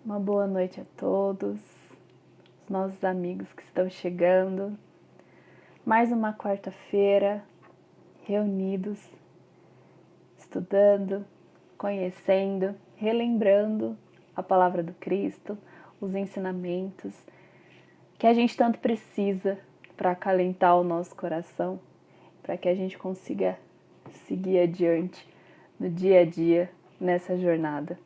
Uma boa noite a todos, os nossos amigos que estão chegando. Mais uma quarta-feira, reunidos, estudando, conhecendo, relembrando a palavra do Cristo, os ensinamentos que a gente tanto precisa para acalentar o nosso coração, para que a gente consiga seguir adiante no dia a dia nessa jornada.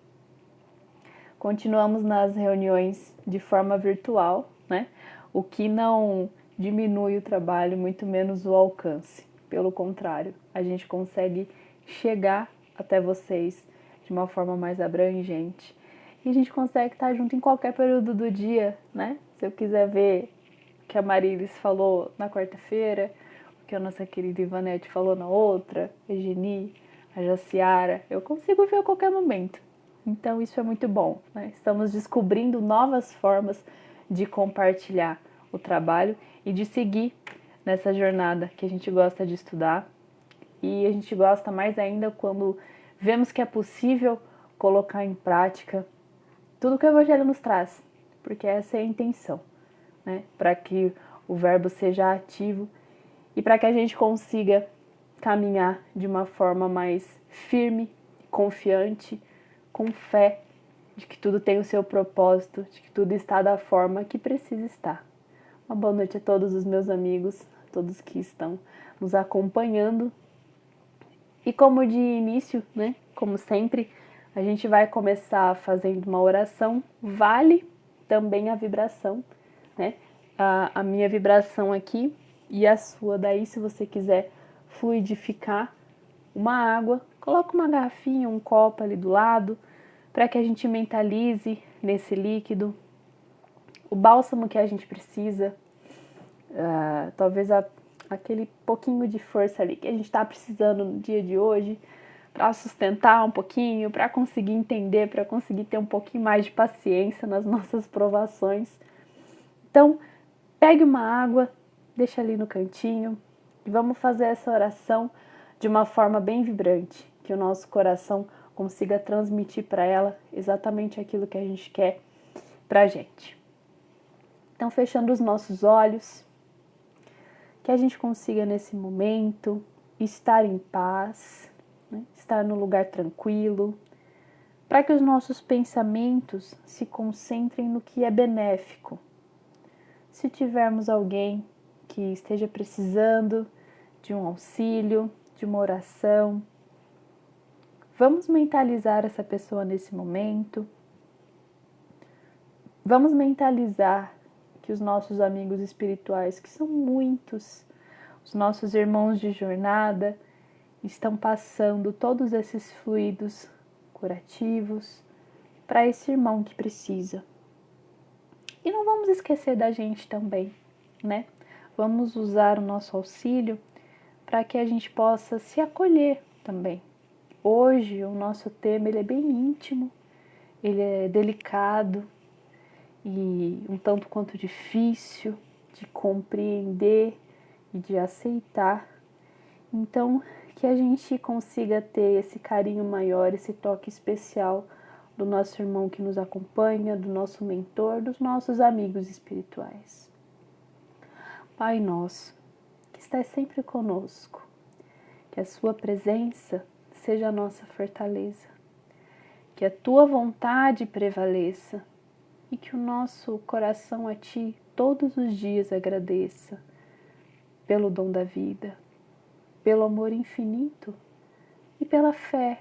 Continuamos nas reuniões de forma virtual, né? O que não diminui o trabalho, muito menos o alcance. Pelo contrário, a gente consegue chegar até vocês de uma forma mais abrangente. E a gente consegue estar junto em qualquer período do dia, né? Se eu quiser ver o que a Marilis falou na quarta-feira, o que a nossa querida Ivanete falou na outra, a Geni, a Jaciara, eu consigo ver a qualquer momento. Então isso é muito bom, né? Estamos descobrindo novas formas de compartilhar o trabalho e de seguir nessa jornada que a gente gosta de estudar. E a gente gosta mais ainda quando vemos que é possível colocar em prática tudo que o Evangelho nos traz, porque essa é a intenção, né? Para que o verbo seja ativo e para que a gente consiga caminhar de uma forma mais firme, confiante, com fé de que tudo tem o seu propósito, de que tudo está da forma que precisa estar. Uma boa noite a todos os meus amigos, a todos que estão nos acompanhando. E como de início, né, como sempre, a gente vai começar fazendo uma oração, vale também a vibração, né? A minha vibração aqui e a sua, daí se você quiser fluidificar uma água, coloca uma garrafinha, um copo ali do lado, para que a gente mentalize nesse líquido o bálsamo que a gente precisa, talvez aquele pouquinho de força ali que a gente está precisando no dia de hoje, para sustentar um pouquinho, para conseguir entender, para conseguir ter um pouquinho mais de paciência nas nossas provações. Então, pegue uma água, deixa ali no cantinho e vamos fazer essa oração de uma forma bem vibrante, que o nosso coração consiga transmitir para ela exatamente aquilo que a gente quer para a gente. Então, fechando os nossos olhos, que a gente consiga nesse momento estar em paz, né? Estar num lugar tranquilo, para que os nossos pensamentos se concentrem no que é benéfico. Se tivermos alguém que esteja precisando de um auxílio, de uma oração, vamos mentalizar essa pessoa nesse momento. Vamos mentalizar que os nossos amigos espirituais, que são muitos, os nossos irmãos de jornada, estão passando todos esses fluidos curativos para esse irmão que precisa. E não vamos esquecer da gente também, né? Vamos usar o nosso auxílio para que a gente possa se acolher também. Hoje o nosso tema ele é bem íntimo, ele é delicado e um tanto quanto difícil de compreender e de aceitar. Então, que a gente consiga ter esse carinho maior, esse toque especial do nosso irmão que nos acompanha, do nosso mentor, dos nossos amigos espirituais. Pai nosso, que estás sempre conosco, que a sua presença seja a nossa fortaleza, que a tua vontade prevaleça e que o nosso coração a ti todos os dias agradeça pelo dom da vida, pelo amor infinito e pela fé.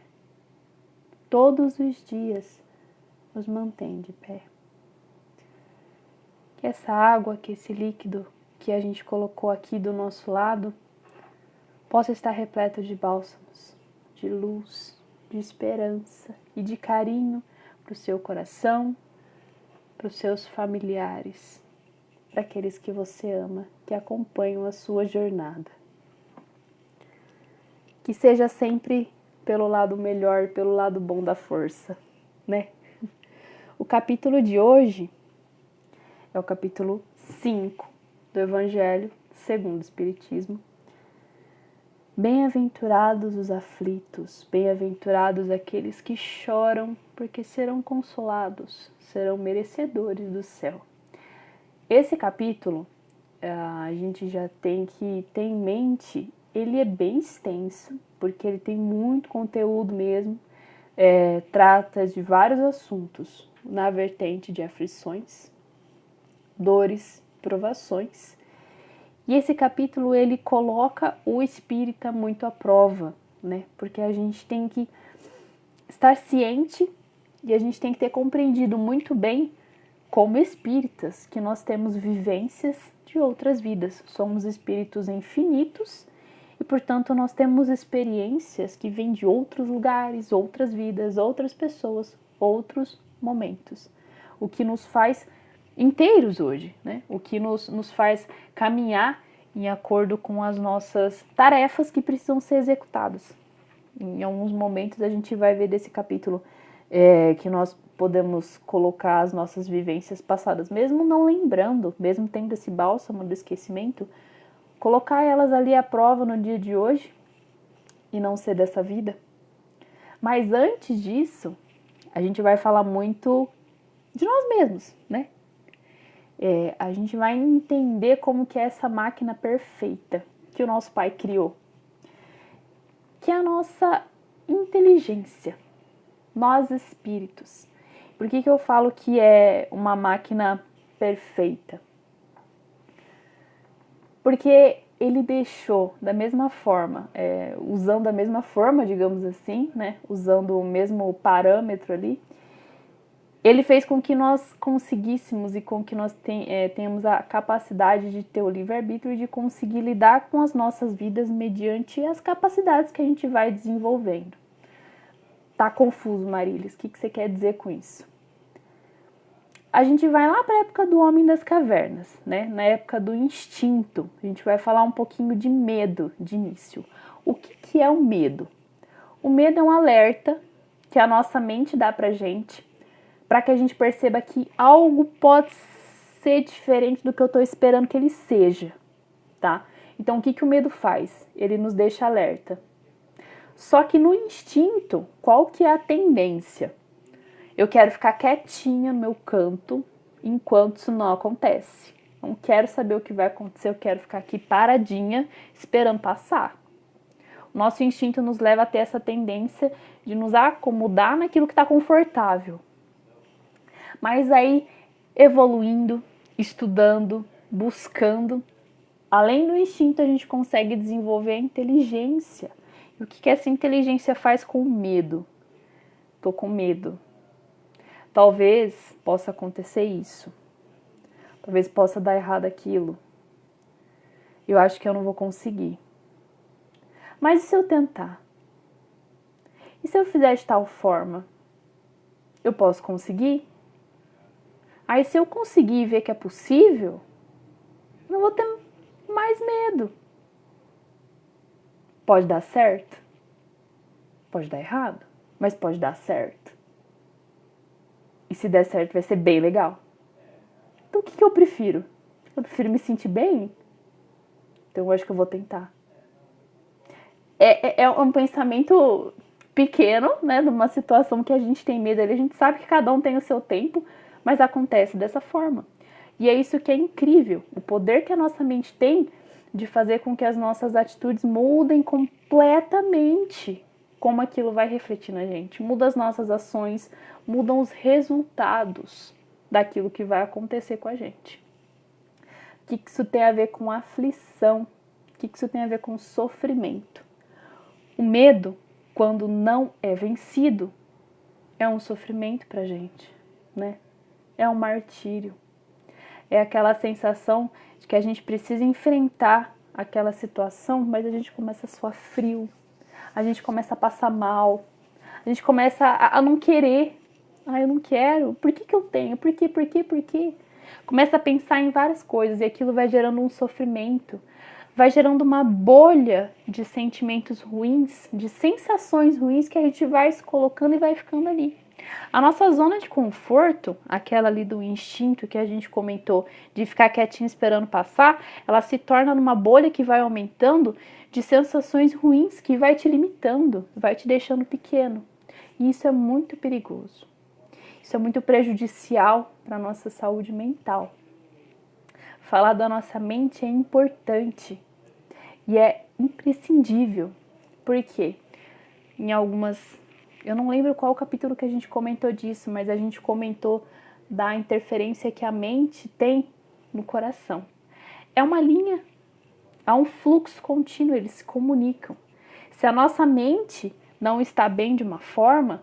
Todos os dias nos mantém de pé. Que essa água, que esse líquido que a gente colocou aqui do nosso lado possa estar repleto de bálsamos, de luz, de esperança e de carinho para o seu coração, para os seus familiares, para aqueles que você ama, que acompanham a sua jornada. Que seja sempre pelo lado melhor, pelo lado bom da força, né? O capítulo de hoje é o capítulo 5 do Evangelho segundo o Espiritismo, Bem-aventurados os aflitos, bem-aventurados aqueles que choram, porque serão consolados, serão merecedores do céu. Esse capítulo, a gente já tem que ter em mente, ele é bem extenso, porque ele tem muito conteúdo mesmo, trata de vários assuntos na vertente de aflições, dores, provações. E esse capítulo, ele coloca o espírita muito à prova, né? Porque a gente tem que estar ciente e a gente tem que ter compreendido muito bem, como espíritas, que nós temos vivências de outras vidas. Somos espíritos infinitos e, portanto, nós temos experiências que vêm de outros lugares, outras vidas, outras pessoas, outros momentos. O que nos faz inteiros hoje, né? O que nos faz caminhar em acordo com as nossas tarefas que precisam ser executadas. Em alguns momentos a gente vai ver desse capítulo que nós podemos colocar as nossas vivências passadas, mesmo não lembrando, mesmo tendo esse bálsamo do esquecimento, colocar elas ali à prova no dia de hoje e não ser dessa vida. Mas antes disso, a gente vai falar muito de nós mesmos, né? A gente vai entender como que é essa máquina perfeita que o nosso Pai criou, que é a nossa inteligência, nós espíritos. Por que eu falo que é uma máquina perfeita? Porque ele deixou da mesma forma, usando a mesma forma, digamos assim, né? Usando o mesmo parâmetro ali, ele fez com que nós conseguíssemos e com que nós tenhamos a capacidade de ter o livre-arbítrio e de conseguir lidar com as nossas vidas mediante as capacidades que a gente vai desenvolvendo. Tá confuso, Marílis? O que você quer dizer com isso? A gente vai lá para a época do homem das cavernas, né? Na época do instinto. A gente vai falar um pouquinho de medo de início. O que é o medo? O medo é um alerta que a nossa mente dá pra gente, para que a gente perceba que algo pode ser diferente do que eu estou esperando que ele seja, tá? Então, o que o medo faz? Ele nos deixa alerta. Só que no instinto, qual que é a tendência? Eu quero ficar quietinha no meu canto enquanto isso não acontece. Não quero saber o que vai acontecer, eu quero ficar aqui paradinha, esperando passar. O nosso instinto nos leva a ter essa tendência de nos acomodar naquilo que está confortável. Mas aí, evoluindo, estudando, buscando, além do instinto, a gente consegue desenvolver a inteligência. E o que essa inteligência faz com o medo? Tô com medo. Talvez possa acontecer isso. Talvez possa dar errado aquilo. Eu acho que eu não vou conseguir. Mas e se eu tentar? E se eu fizer de tal forma? Eu posso conseguir? Aí se eu conseguir ver que é possível, eu vou ter mais medo. Pode dar certo? Pode dar errado, mas pode dar certo. E se der certo vai ser bem legal. Então o que eu prefiro? Eu prefiro me sentir bem? Então eu acho que eu vou tentar. É um pensamento pequeno, né, de uma situação que a gente tem medo. A gente sabe que cada um tem o seu tempo, mas acontece dessa forma. E é isso que é incrível, o poder que a nossa mente tem de fazer com que as nossas atitudes mudem completamente como aquilo vai refletir na gente. Muda as nossas ações, mudam os resultados daquilo que vai acontecer com a gente. O que isso tem a ver com aflição? O que isso tem a ver com sofrimento? O medo, quando não é vencido, é um sofrimento pra gente, né? É um martírio. É aquela sensação de que a gente precisa enfrentar aquela situação, mas a gente começa a suar frio, a gente começa a passar mal, a gente começa a não querer. Eu não quero. Por que eu tenho? Por quê? Começa a pensar em várias coisas e aquilo vai gerando um sofrimento, vai gerando uma bolha de sentimentos ruins, de sensações ruins que a gente vai se colocando e vai ficando ali. A nossa zona de conforto, aquela ali do instinto que a gente comentou, de ficar quietinho esperando passar, ela se torna numa bolha que vai aumentando de sensações ruins, que vai te limitando, vai te deixando pequeno. E isso é muito perigoso. Isso é muito prejudicial para a nossa saúde mental. Falar da nossa mente é importante e é imprescindível. Por quê? Eu não lembro qual capítulo que a gente comentou disso, mas a gente comentou da interferência que a mente tem no coração. É uma linha, há um fluxo contínuo, eles se comunicam. Se a nossa mente não está bem de uma forma,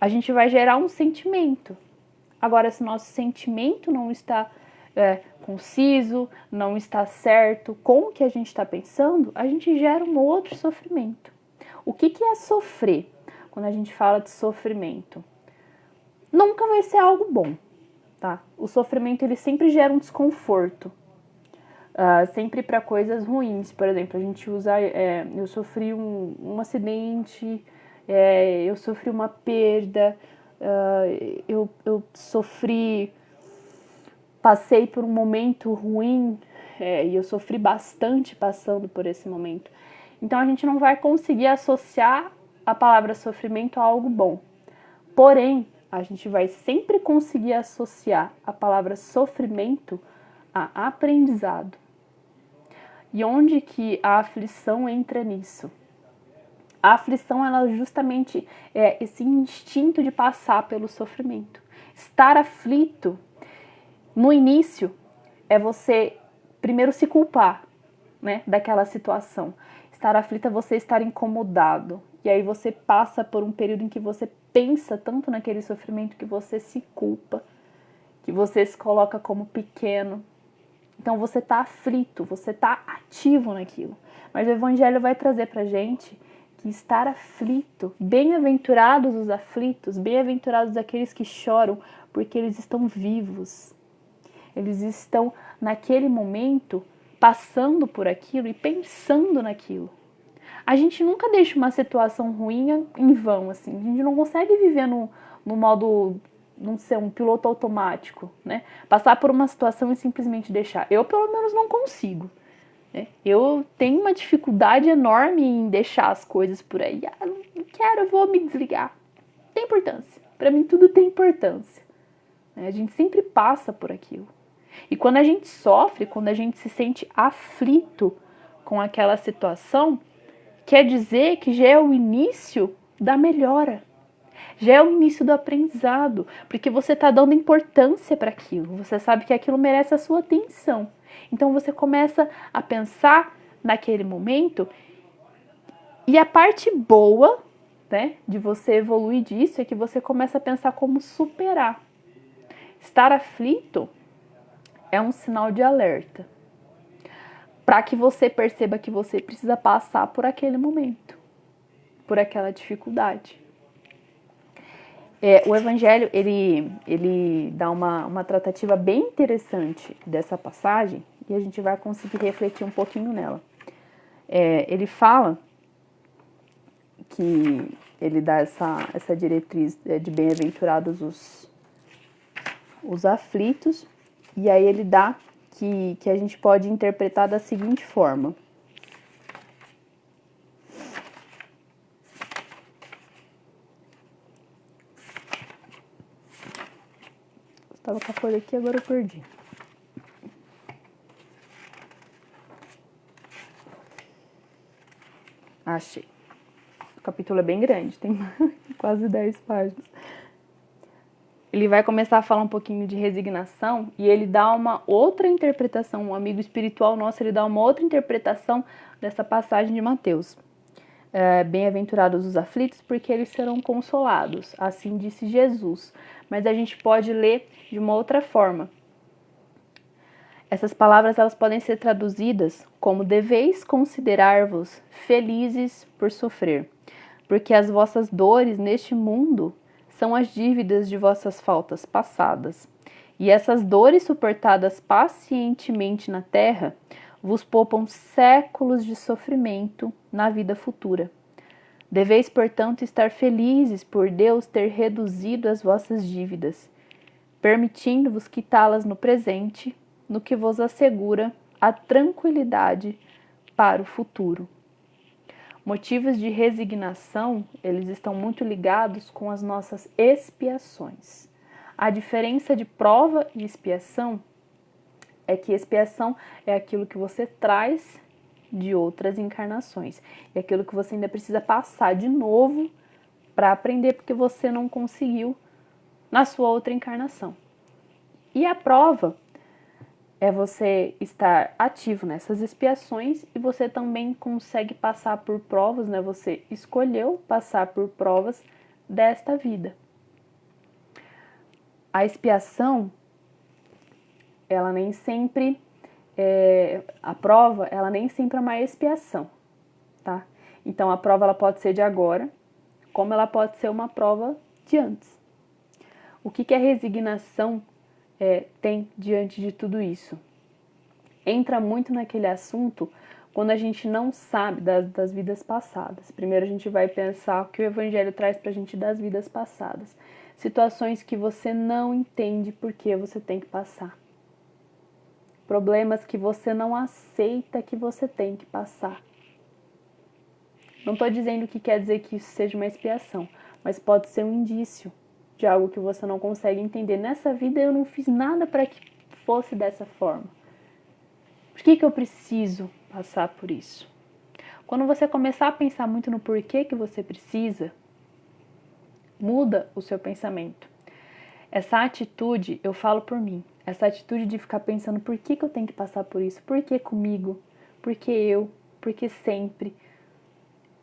a gente vai gerar um sentimento. Agora, se o nosso sentimento não está conciso, não está certo com o que a gente está pensando, a gente gera um outro sofrimento. O que é sofrer? Quando a gente fala de sofrimento, nunca vai ser algo bom, tá? O sofrimento, ele sempre gera um desconforto, sempre para coisas ruins. Por exemplo, a gente usa, eu sofri um acidente, eu sofri uma perda, eu passei por um momento ruim, e eu sofri bastante passando por esse momento. Então a gente não vai conseguir associar a palavra sofrimento a algo bom. Porém, a gente vai sempre conseguir associar a palavra sofrimento a aprendizado. E onde que a aflição entra nisso? A aflição, ela justamente é esse instinto de passar pelo sofrimento. Estar aflito, no início, é você primeiro se culpar, né, daquela situação. Estar aflito é você estar incomodado. E aí você passa por um período em que você pensa tanto naquele sofrimento que você se culpa, que você se coloca como pequeno. Então você está aflito, você está ativo naquilo. Mas o Evangelho vai trazer pra gente que estar aflito, bem-aventurados os aflitos, bem-aventurados aqueles que choram, porque eles estão vivos. Eles estão naquele momento passando por aquilo e pensando naquilo. A gente nunca deixa uma situação ruim em vão, assim. A gente não consegue viver no modo, não ser um piloto automático, né? Passar por uma situação e simplesmente deixar. Eu, pelo menos, não consigo, né? Eu tenho uma dificuldade enorme em deixar as coisas por aí. Não quero, eu vou me desligar. Tem importância. Para mim, tudo tem importância. A gente sempre passa por aquilo. E quando a gente sofre, quando a gente se sente aflito com aquela situação, quer dizer que já é o início da melhora, já é o início do aprendizado, porque você está dando importância para aquilo, você sabe que aquilo merece a sua atenção. Então você começa a pensar naquele momento, e a parte boa, né, de você evoluir disso é que você começa a pensar como superar. Estar aflito é um sinal de alerta, para que você perceba que você precisa passar por aquele momento, por aquela dificuldade. O Evangelho, ele dá uma tratativa bem interessante dessa passagem, e a gente vai conseguir refletir um pouquinho nela. Ele fala que ele dá essa diretriz de bem-aventurados os aflitos, e aí ele dá que a gente pode interpretar da seguinte forma. Eu estava com a folha aqui, agora eu perdi. Achei. O capítulo é bem grande, tem quase 10 páginas. Ele vai começar a falar um pouquinho de resignação e ele dá uma outra interpretação, um amigo espiritual nosso, ele dá uma outra interpretação dessa passagem de Mateus. Bem-aventurados os aflitos, porque eles serão consolados, assim disse Jesus. Mas a gente pode ler de uma outra forma. Essas palavras, elas podem ser traduzidas como: deveis considerar-vos felizes por sofrer, porque as vossas dores neste mundo são as dívidas de vossas faltas passadas. E essas dores suportadas pacientemente na terra vos poupam séculos de sofrimento na vida futura. Deveis, portanto, estar felizes por Deus ter reduzido as vossas dívidas, permitindo-vos quitá-las no presente, no que vos assegura a tranquilidade para o futuro. Motivos de resignação, eles estão muito ligados com as nossas expiações. A diferença de prova e expiação é que expiação é aquilo que você traz de outras encarnações. E aquilo que você ainda precisa passar de novo para aprender porque você não conseguiu na sua outra encarnação. E a prova é você estar ativo nessas expiações e você também consegue passar por provas, né? Você escolheu passar por provas desta vida. A expiação, ela nem sempre a prova, ela nem sempre é uma expiação, tá? Então a prova ela pode ser de agora, como ela pode ser uma prova de antes. O que a resignação tem diante de tudo isso? Entra muito naquele assunto quando a gente não sabe das vidas passadas. Primeiro a gente vai pensar o que o Evangelho traz pra gente das vidas passadas. Situações que você não entende por que você tem que passar. Problemas que você não aceita que você tem que passar. Não estou dizendo que quer dizer que isso seja uma expiação, mas pode ser um indício de algo que você não consegue entender. Nessa vida eu não fiz nada para que fosse dessa forma. Por que eu preciso passar por isso? Quando você começar a pensar muito no porquê que você precisa, muda o seu pensamento. Essa atitude, eu falo por mim, essa atitude de ficar pensando por que eu tenho que passar por isso, por que comigo, por que eu, por que sempre,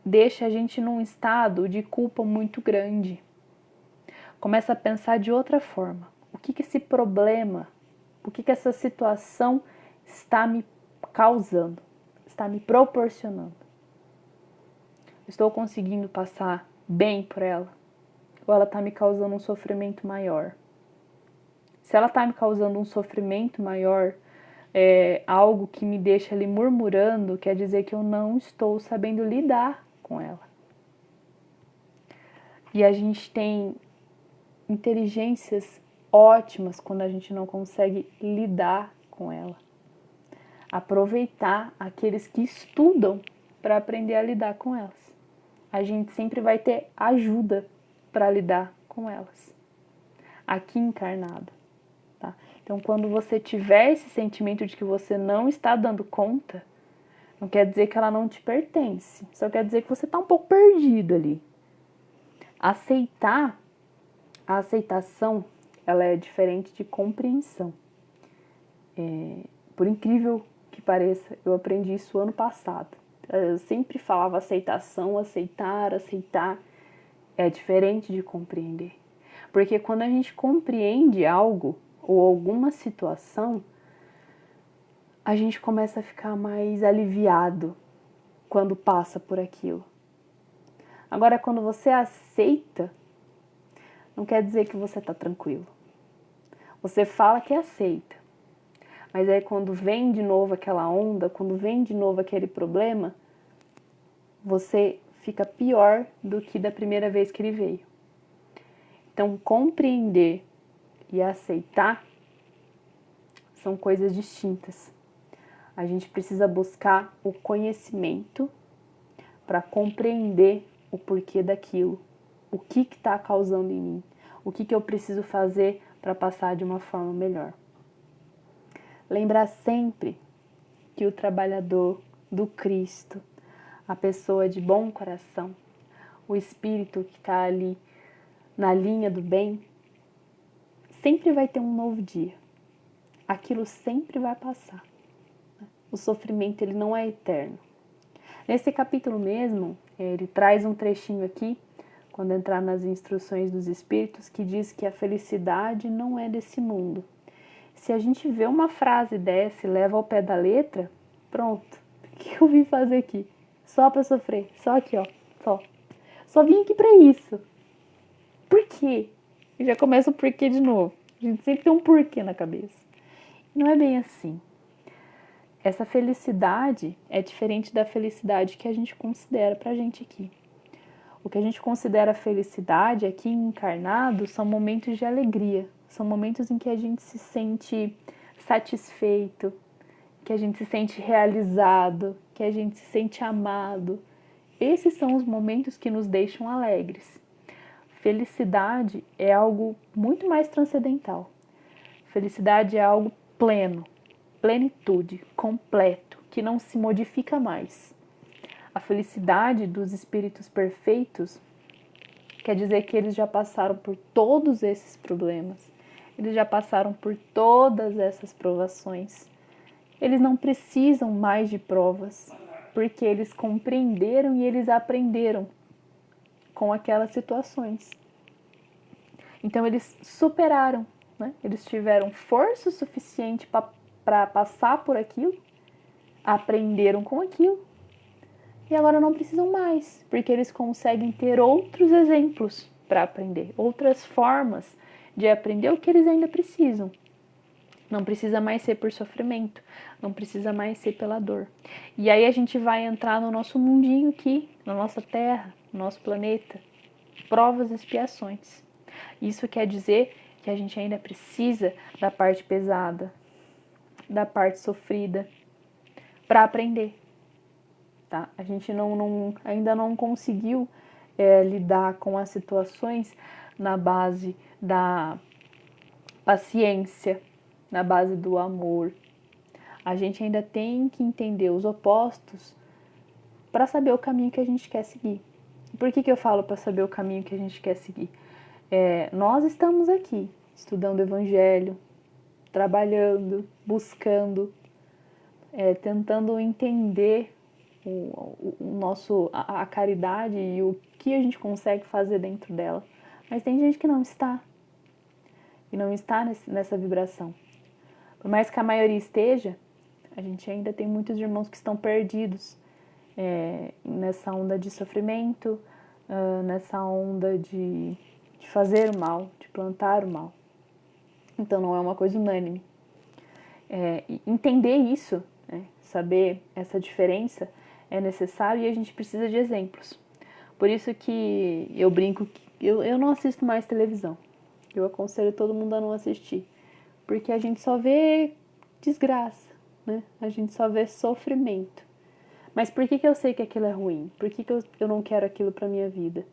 deixa a gente num estado de culpa muito grande. Começa a pensar de outra forma. O que esse problema, o que essa situação está me causando, está me proporcionando? Estou conseguindo passar bem por ela? Ou ela está me causando um sofrimento maior? Se ela está me causando um sofrimento maior, algo que me deixa ali murmurando, quer dizer que eu não estou sabendo lidar com ela. E a gente tem inteligências ótimas quando a gente não consegue lidar com ela. Aproveitar aqueles que estudam para aprender a lidar com elas. A gente sempre vai ter ajuda para lidar com elas. Aqui encarnado. Tá? Então, quando você tiver esse sentimento de que você não está dando conta, não quer dizer que ela não te pertence. Só quer dizer que você está um pouco perdido ali. A aceitação, ela é diferente de compreensão. Por incrível que pareça, eu aprendi isso ano passado. Eu sempre falava aceitação, aceitar. É diferente de compreender. Porque quando a gente compreende algo ou alguma situação, a gente começa a ficar mais aliviado quando passa por aquilo. Agora, quando você aceita, não quer dizer que você está tranquilo. Você fala que aceita, mas aí quando vem de novo aquela onda, quando vem de novo aquele problema, você fica pior do que da primeira vez que ele veio. Então, compreender e aceitar são coisas distintas. A gente precisa buscar o conhecimento para compreender o porquê daquilo, o que está causando em mim, o que eu preciso fazer para passar de uma forma melhor. Lembrar sempre que o trabalhador do Cristo, a pessoa de bom coração, o espírito que está ali na linha do bem, sempre vai ter um novo dia. Aquilo sempre vai passar. O sofrimento ele não é eterno. Nesse capítulo mesmo, ele traz um trechinho aqui, quando entrar nas instruções dos espíritos, que diz que a felicidade não é desse mundo. Se a gente vê uma frase dessa e leva ao pé da letra, pronto. O que eu vim fazer aqui? Só para sofrer. Só aqui, ó. Só vim aqui para isso. Por quê? E já começa o porquê de novo. A gente sempre tem um porquê na cabeça. Não é bem assim. Essa felicidade é diferente da felicidade que a gente considera pra gente aqui. O que a gente considera felicidade aqui encarnado são momentos de alegria, são momentos em que a gente se sente satisfeito, que a gente se sente realizado, que a gente se sente amado. Esses são os momentos que nos deixam alegres. Felicidade é algo muito mais transcendental. Felicidade é algo pleno, plenitude, completo, que não se modifica mais. A felicidade dos espíritos perfeitos quer dizer que eles já passaram por todos esses problemas, eles já passaram por todas essas provações. Eles não precisam mais de provas, porque eles compreenderam e eles aprenderam com aquelas situações. Então eles superaram, né? Eles tiveram força suficiente para passar por aquilo, aprenderam com aquilo, e agora não precisam mais, porque eles conseguem ter outros exemplos para aprender, outras formas de aprender o que eles ainda precisam. Não precisa mais ser por sofrimento, não precisa mais ser pela dor. E aí a gente vai entrar no nosso mundinho aqui, na nossa Terra, no nosso planeta, provas e expiações. Isso quer dizer que a gente ainda precisa da parte pesada, da parte sofrida, para aprender. Tá? A gente ainda não conseguiu lidar com as situações na base da paciência, na base do amor. A gente ainda tem que entender os opostos para saber o caminho que a gente quer seguir. Por que eu falo para saber o caminho que a gente quer seguir? Nós estamos aqui estudando o Evangelho, trabalhando, buscando, tentando entender a caridade e o que a gente consegue fazer dentro dela. Mas tem gente que não está. E não está nessa vibração. Por mais que a maioria esteja, a gente ainda tem muitos irmãos que estão perdidos nessa onda de sofrimento, nessa onda de fazer o mal, de plantar o mal. Então não é uma coisa unânime. Entender isso, saber essa diferença é necessário e a gente precisa de exemplos. Por isso que eu brinco que eu não assisto mais televisão. Eu aconselho todo mundo a não assistir. Porque a gente só vê desgraça, né? A gente só vê sofrimento. Mas por que eu sei que aquilo é ruim? Por que eu não quero aquilo para minha vida?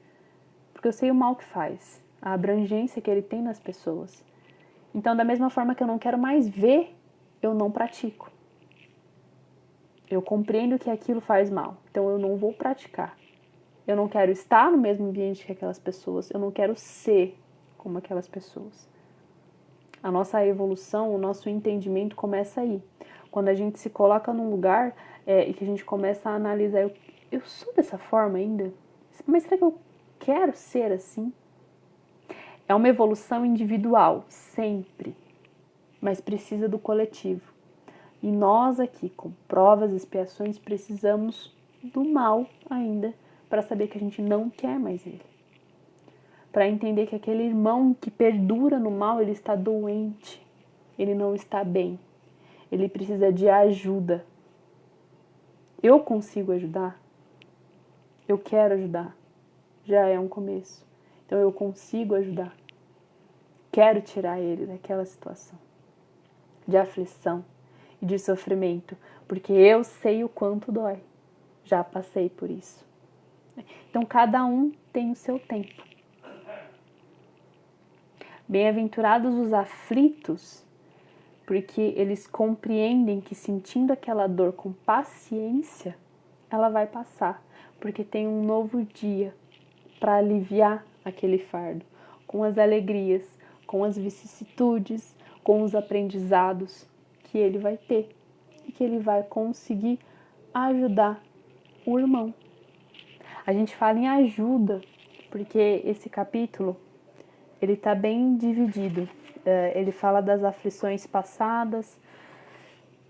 Porque eu sei o mal que faz, a abrangência que ele tem nas pessoas. Então, da mesma forma que eu não quero mais ver, eu não pratico. Eu compreendo que aquilo faz mal, então eu não vou praticar. Eu não quero estar no mesmo ambiente que aquelas pessoas, eu não quero ser como aquelas pessoas. A nossa evolução, o nosso entendimento começa aí. Quando a gente se coloca num lugar e que a gente começa a analisar, eu sou dessa forma ainda? Mas será que eu quero ser assim? É uma evolução individual, sempre, mas precisa do coletivo. E nós aqui, com provas e expiações, precisamos do mal ainda para saber que a gente não quer mais ele. Para entender que aquele irmão que perdura no mal, ele está doente, ele não está bem, ele precisa de ajuda. Eu consigo ajudar? Eu quero ajudar. Já é um começo. Então eu consigo ajudar. Quero tirar ele daquela situação de aflição e de sofrimento, porque eu sei o quanto dói. Já passei por isso. Então cada um tem o seu tempo. Bem-aventurados os aflitos, porque eles compreendem que sentindo aquela dor com paciência, ela vai passar, porque tem um novo dia para aliviar aquele fardo, com as alegrias, com as vicissitudes, com os aprendizados que ele vai ter e que ele vai conseguir ajudar o irmão. A gente fala em ajuda, porque esse capítulo ele está bem dividido. Ele fala das aflições passadas,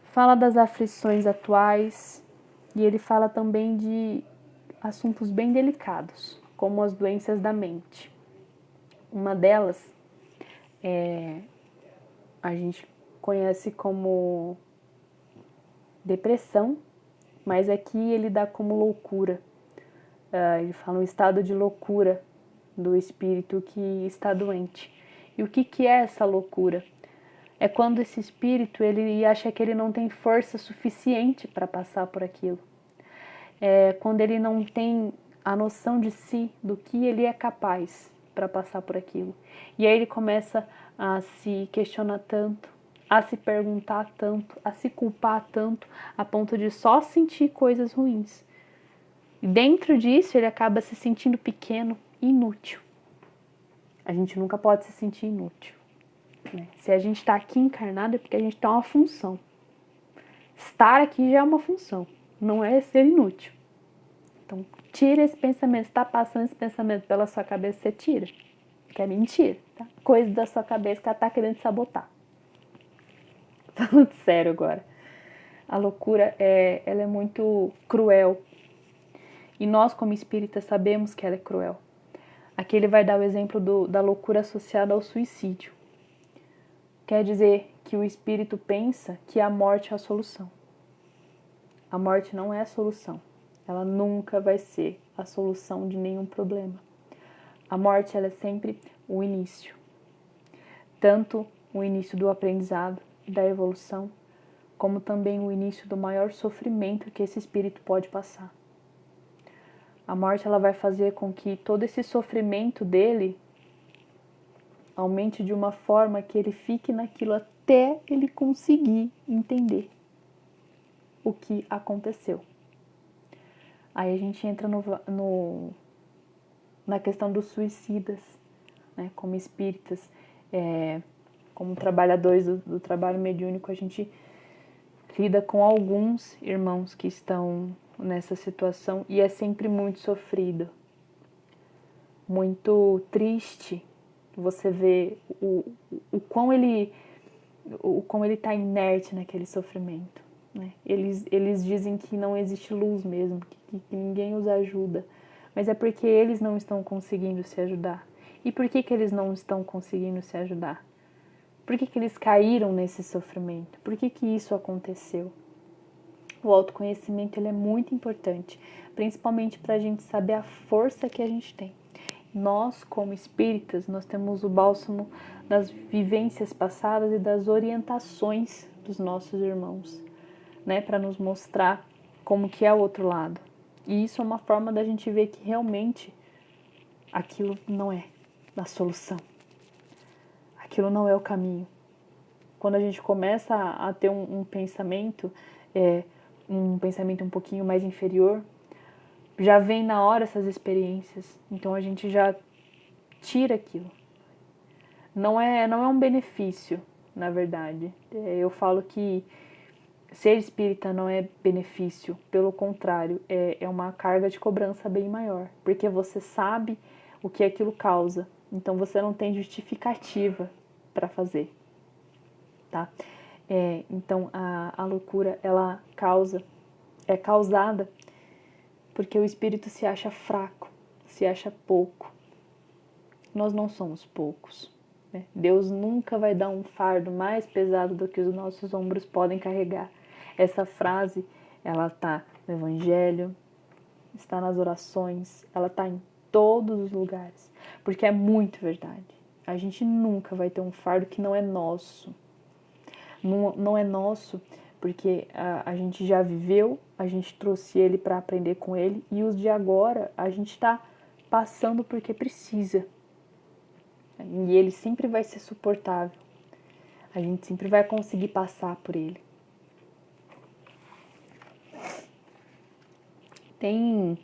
fala das aflições atuais e ele fala também de assuntos bem delicados, como as doenças da mente. Uma delas a gente conhece como depressão, mas aqui ele dá como loucura. Ele fala um estado de loucura do espírito que está doente. E o que é essa loucura? É quando esse espírito ele acha que ele não tem força suficiente para passar por aquilo. É quando ele não tem a noção de si, do que ele é capaz para passar por aquilo. E aí ele começa a se questionar tanto, a se perguntar tanto, a se culpar tanto, a ponto de só sentir coisas ruins. E dentro disso ele acaba se sentindo pequeno e inútil. A gente nunca pode se sentir inútil, né? Se a gente está aqui encarnado é porque a gente tem uma função. Estar aqui já é uma função, não é ser inútil. Então, tira esse pensamento. Se está passando esse pensamento pela sua cabeça, você tira. Que é mentira, tá? Coisa da sua cabeça que ela está querendo sabotar. Falando sério agora. A loucura, ela é muito cruel. E nós, como espíritas, sabemos que ela é cruel. Aqui ele vai dar o exemplo da loucura associada ao suicídio. Quer dizer que o espírito pensa que a morte é a solução. A morte não é a solução. Ela nunca vai ser a solução de nenhum problema. A morte ela é sempre o início. Tanto o início do aprendizado e da evolução, como também o início do maior sofrimento que esse espírito pode passar. A morte ela vai fazer com que todo esse sofrimento dele aumente de uma forma que ele fique naquilo até ele conseguir entender o que aconteceu. Aí a gente entra na questão dos suicidas, né? Como espíritas, como trabalhadores do trabalho mediúnico, a gente lida com alguns irmãos que estão nessa situação e é sempre muito sofrido, muito triste. Você vê o quão ele está inerte naquele sofrimento, né? Eles dizem que não existe luz mesmo, que ninguém os ajuda, mas é porque eles não estão conseguindo se ajudar. E por que eles não estão conseguindo se ajudar? Por que eles caíram nesse sofrimento? Por que isso aconteceu? O autoconhecimento ele é muito importante, principalmente para a gente saber a força que a gente tem. Nós, como espíritas, nós temos o bálsamo das vivências passadas e das orientações dos nossos irmãos, né, para nos mostrar como que é o outro lado. E isso é uma forma da gente ver que realmente aquilo não é a solução. Aquilo não é o caminho. Quando a gente começa a ter um pensamento um pouquinho mais inferior, já vem na hora essas experiências, então a gente já tira aquilo. Não é um benefício, na verdade. Eu falo que ser espírita não é benefício, pelo contrário, é uma carga de cobrança bem maior, porque você sabe o que aquilo causa, então você não tem justificativa para fazer, tá? Então a loucura ela é causada porque o espírito se acha fraco, se acha pouco. Nós não somos poucos, né? Deus nunca vai dar um fardo mais pesado do que os nossos ombros podem carregar. Essa frase, ela está no Evangelho, está nas orações, ela está em todos os lugares, porque é muito verdade. A gente nunca vai ter um fardo que não é nosso. Não é nosso porque a gente já viveu, a gente trouxe ele para aprender com ele, e os de agora a gente está passando porque precisa. E ele sempre vai ser suportável. A gente sempre vai conseguir passar por ele. Tem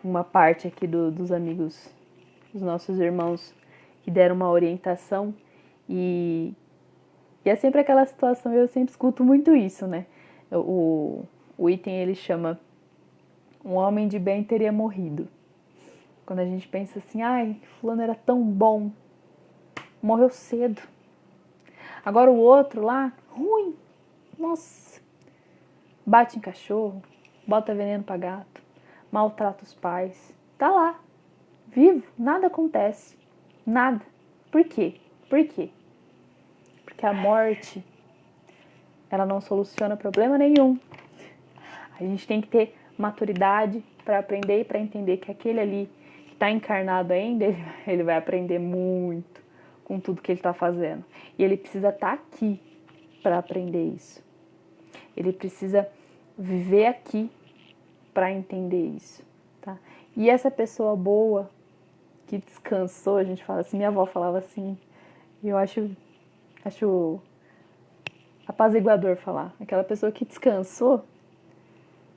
uma parte aqui dos amigos, dos nossos irmãos, que deram uma orientação e é sempre aquela situação, eu sempre escuto muito isso, né? O item ele chama "Um homem de bem teria morrido". Quando a gente pensa assim, ai, fulano era tão bom, morreu cedo. Agora o outro lá, ruim, nossa, bate em cachorro, bota veneno pra gato, maltrata os pais, tá lá, vivo, nada acontece, nada. Por quê? Por quê? Porque a morte, ela não soluciona problema nenhum. A gente tem que ter maturidade para aprender e para entender que aquele ali que está encarnado ainda, ele vai aprender muito com tudo que ele está fazendo. E ele precisa estar aqui para aprender isso. Ele precisa viver aqui para entender isso, tá? E essa pessoa boa que descansou, a gente fala assim, minha avó falava assim, e eu acho apaziguador falar. Aquela pessoa que descansou,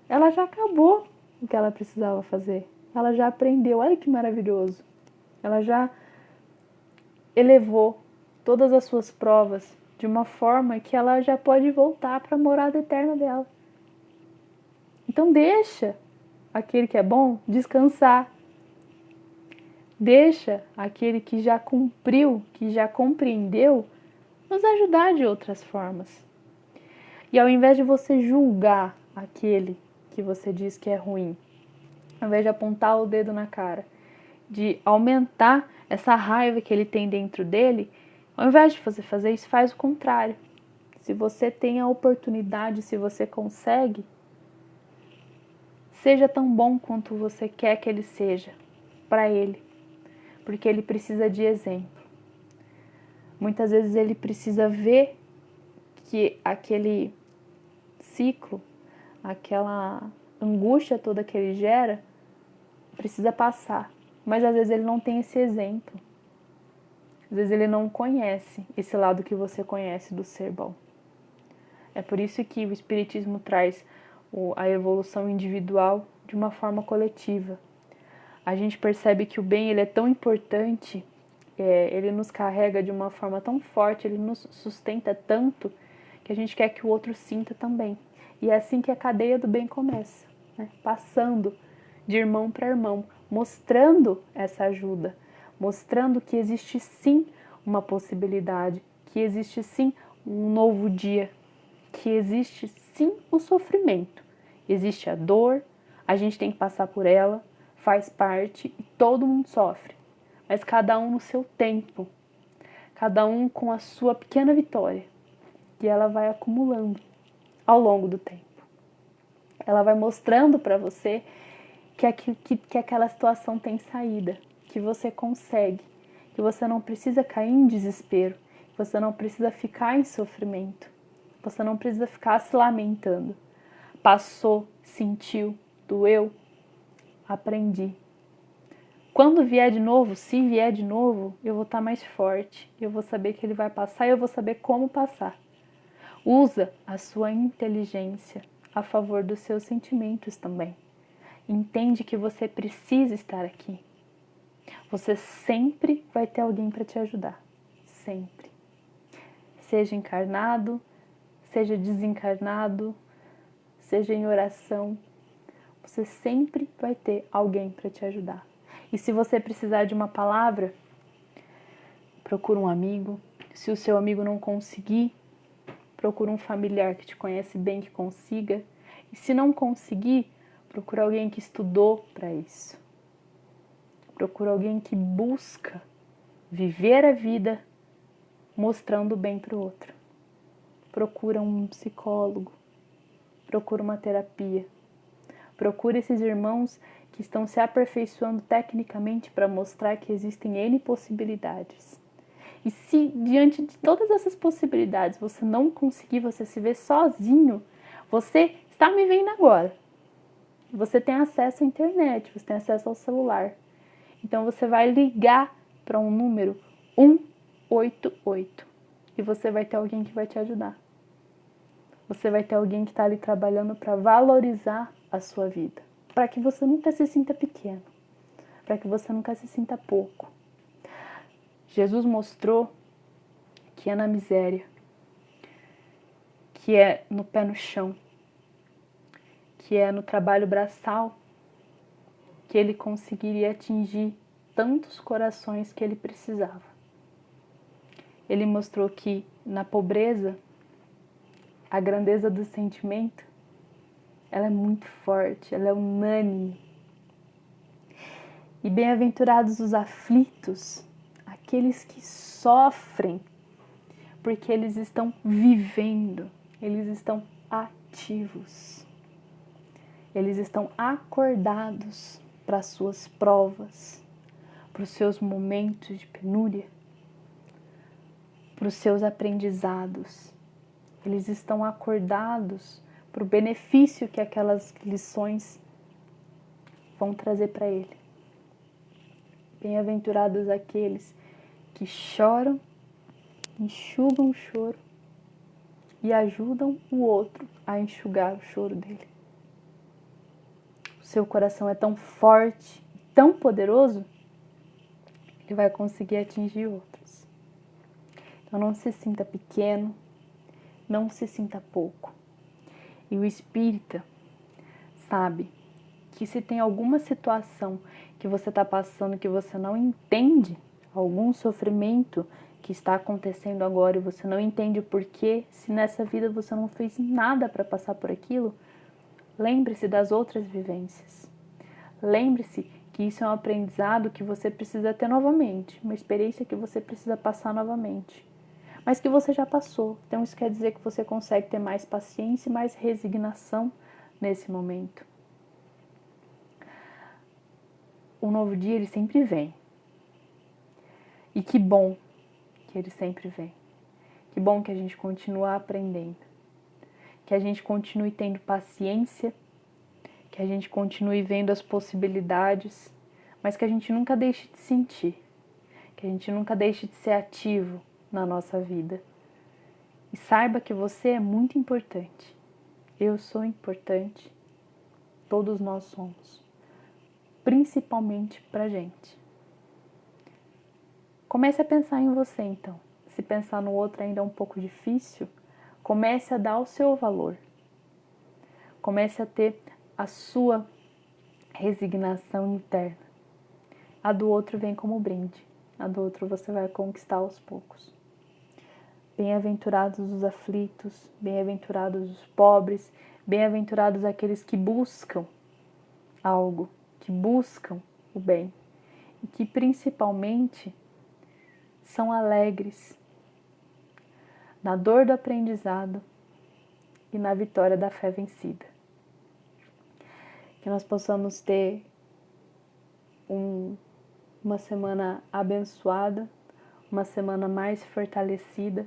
ela já acabou o que ela precisava fazer. Ela já aprendeu, olha que maravilhoso. Ela já elevou todas as suas provas de uma forma que ela já pode voltar para a morada eterna dela. Então deixa aquele que é bom descansar. Deixa aquele que já cumpriu, que já compreendeu, nos ajudar de outras formas. E ao invés de você julgar aquele que você diz que é ruim, ao invés de apontar o dedo na cara, de aumentar essa raiva que ele tem dentro dele, ao invés de você fazer isso, faz o contrário. Se você tem a oportunidade, se você consegue, seja tão bom quanto você quer que ele seja para ele, porque ele precisa de exemplo. Muitas vezes ele precisa ver que aquele ciclo, aquela angústia toda que ele gera, precisa passar. Mas às vezes ele não tem esse exemplo. Às vezes ele não conhece esse lado que você conhece do ser bom. É por isso que o Espiritismo traz a evolução individual de uma forma coletiva. A gente percebe que o bem ele é tão importante, ele nos carrega de uma forma tão forte, ele nos sustenta tanto, que a gente quer que o outro sinta também. E é assim que a cadeia do bem começa, né? Passando de irmão para irmão, mostrando essa ajuda, mostrando que existe sim uma possibilidade, que existe sim um novo dia, que existe sim o sofrimento, existe a dor, a gente tem que passar por ela, faz parte e todo mundo sofre, mas cada um no seu tempo, cada um com a sua pequena vitória, e ela vai acumulando ao longo do tempo. Ela vai mostrando para você que aquela situação tem saída, que você consegue, que você não precisa cair em desespero, que você não precisa ficar em sofrimento, você não precisa ficar se lamentando. Passou, sentiu, doeu, aprendi. Quando vier de novo, se vier de novo, eu vou estar mais forte, eu vou saber que ele vai passar e eu vou saber como passar. Usa a sua inteligência a favor dos seus sentimentos também. Entende que você precisa estar aqui. Você sempre vai ter alguém para te ajudar. Sempre. Seja encarnado, seja desencarnado, seja em oração, você sempre vai ter alguém para te ajudar. E se você precisar de uma palavra, procura um amigo. Se o seu amigo não conseguir, procura um familiar que te conhece bem, que consiga. E se não conseguir, procura alguém que estudou para isso. Procura alguém que busca viver a vida mostrando o bem para o outro. Procura um psicólogo. Procura uma terapia. Procura esses irmãos que estão se aperfeiçoando tecnicamente para mostrar que existem N possibilidades. E se diante de todas essas possibilidades você não conseguir, você se ver sozinho, você está me vendo agora. Você tem acesso à internet, você tem acesso ao celular. Então você vai ligar para um número 188 e você vai ter alguém que vai te ajudar. Você vai ter alguém que está ali trabalhando para valorizar a sua vida, para que você nunca se sinta pequeno, para que você nunca se sinta pouco. Jesus mostrou que é na miséria, que é no pé no chão, que é no trabalho braçal, que ele conseguiria atingir tantos corações que ele precisava. Ele mostrou que na pobreza, a grandeza do sentimento, ela é muito forte, ela é unânime. E bem-aventurados os aflitos, aqueles que sofrem, porque eles estão vivendo, eles estão ativos. Eles estão acordados para as suas provas, para os seus momentos de penúria, para os seus aprendizados. Eles estão acordados para o benefício que aquelas lições vão trazer para ele. Bem-aventurados aqueles que choram, enxugam o choro e ajudam o outro a enxugar o choro dele. O seu coração é tão forte, tão poderoso, que vai conseguir atingir outros. Então não se sinta pequeno, não se sinta pouco. E o espírita sabe que se tem alguma situação que você está passando que você não entende, algum sofrimento que está acontecendo agora e você não entende por quê, se nessa vida você não fez nada para passar por aquilo, lembre-se das outras vivências. Lembre-se que isso é um aprendizado que você precisa ter novamente, uma experiência que você precisa passar novamente, mas que você já passou. Então isso quer dizer que você consegue ter mais paciência e mais resignação nesse momento. O novo dia, ele sempre vem. E que bom que ele sempre vem. Que bom que a gente continua aprendendo. Que a gente continue tendo paciência, que a gente continue vendo as possibilidades, mas que a gente nunca deixe de sentir, que a gente nunca deixe de ser ativo na nossa vida. E saiba que você é muito importante. Eu sou importante. Todos nós somos. Principalmente pra gente. Comece a pensar em você, então. Se pensar no outro ainda é um pouco difícil, comece a dar o seu valor. Comece a ter a sua resignação interna. A do outro vem como brinde. A do outro você vai conquistar aos poucos. Bem-aventurados os aflitos, bem-aventurados os pobres, bem-aventurados aqueles que buscam algo, que buscam o bem e que principalmente são alegres na dor do aprendizado e na vitória da fé vencida. Que nós possamos ter uma semana abençoada, uma semana mais fortalecida,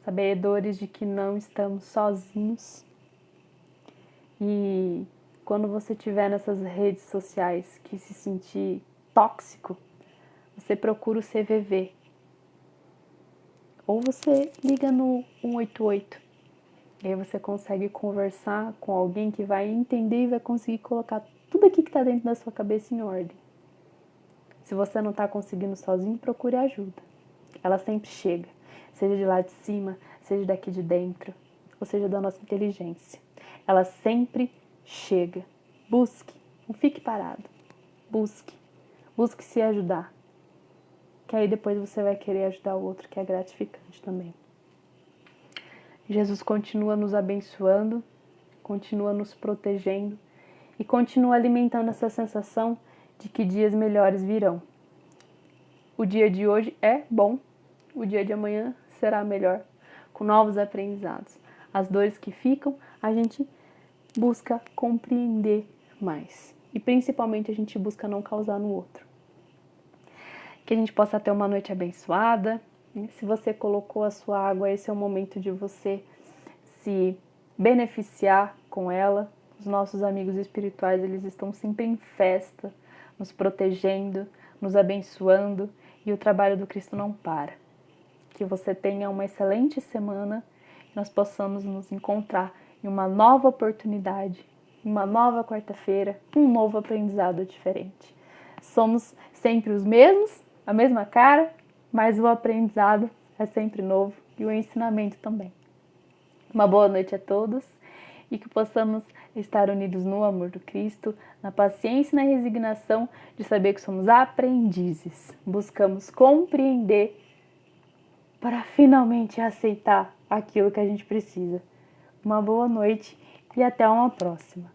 sabedores de que não estamos sozinhos. E quando você estiver nessas redes sociais que se sentir tóxico, você procura o CVV. Ou você liga no 188. E aí você consegue conversar com alguém que vai entender e vai conseguir colocar tudo aqui que está dentro da sua cabeça em ordem. Se você não está conseguindo sozinho, procure ajuda. Ela sempre chega, seja de lá de cima, seja daqui de dentro, ou seja da nossa inteligência. Ela sempre chega. Busque, não fique parado. Busque se ajudar. Que aí depois você vai querer ajudar o outro, que é gratificante também. Jesus continua nos abençoando, continua nos protegendo e continua alimentando essa sensação de que dias melhores virão. O dia de hoje é bom, o dia de amanhã será melhor, com novos aprendizados. As dores que ficam, a gente busca compreender mais. E principalmente a gente busca não causar no outro. Que a gente possa ter uma noite abençoada. Se você colocou a sua água, esse é o momento de você se beneficiar com ela. Os nossos amigos espirituais, eles estão sempre em festa, nos protegendo, nos abençoando, e o trabalho do Cristo não para. Que você tenha uma excelente semana, que nós possamos nos encontrar em uma nova oportunidade, uma nova quarta-feira, um novo aprendizado diferente. Somos sempre os mesmos, a mesma cara, mas o aprendizado é sempre novo e o ensinamento também. Uma boa noite a todos e que possamos estar unidos no amor do Cristo, na paciência e na resignação de saber que somos aprendizes. Buscamos compreender para finalmente aceitar aquilo que a gente precisa. Uma boa noite e até uma próxima.